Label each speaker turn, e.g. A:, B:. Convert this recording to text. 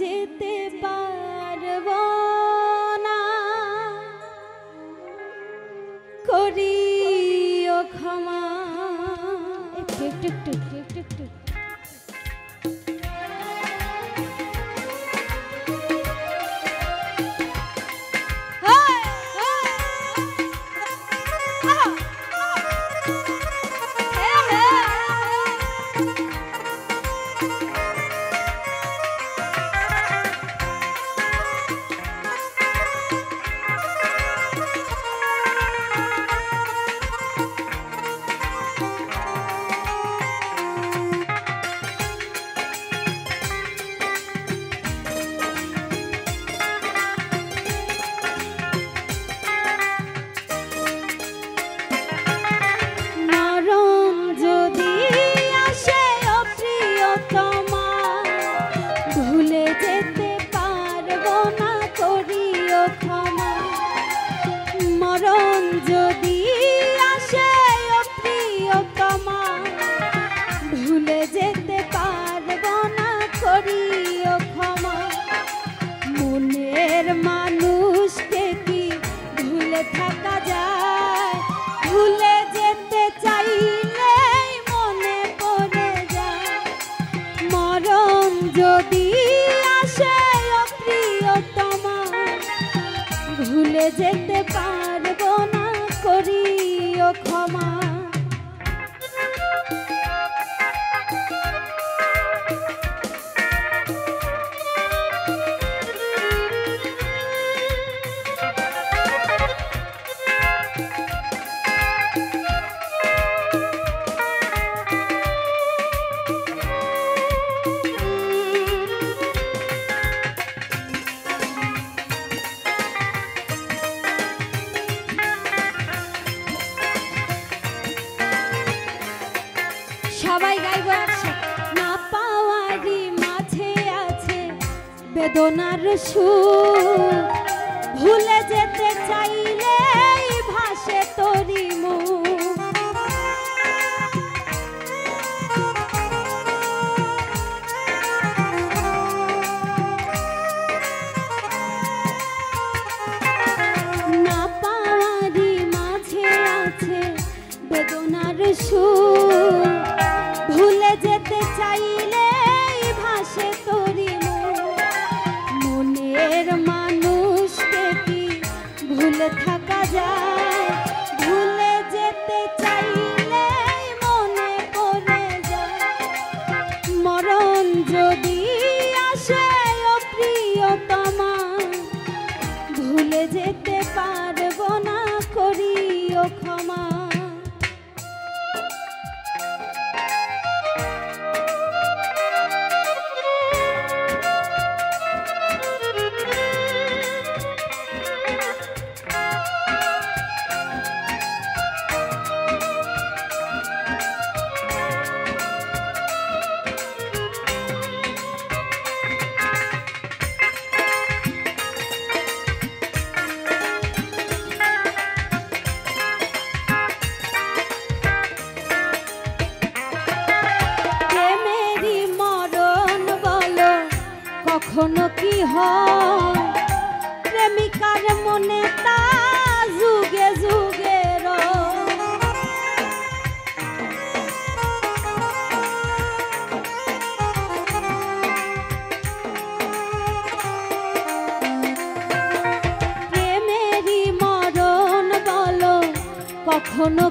A: যেতে পারবো না, করিও ক্ষমা। একটু একটু একটু একটু একটু থাকা যায়, ভুলে যেতে চাইলে মনে পড়ে যায়। মরণ যদি আসে ও প্রিয়তমা, ভুলে যেতে পারবো না, করিও ক্ষমা। সবাই গাইব একসাথে। না পাওয়ারই মাঝে আছে বেদনার সুর, ভুলে যেতে চাইলে ভাসে তোরি মুখ। না পাওয়ারই মাঝে আছে বেদনার সুর, ভুলে যেতে চাইলে ভাসে তোরি মনের মানুষকে কি ভুলে থাকা যায়, ভুলে যেতে চাইলে মনে পড়ে যায়। মরণ যদি আসে ও প্রিয়তমা, ভুলে যেতে পারবো না, করিও ক্ষমা। কখনো কি হয় প্রেমিকার মনে তা যুগে যুগে প্রেমেরই মরণ বলো, কখনো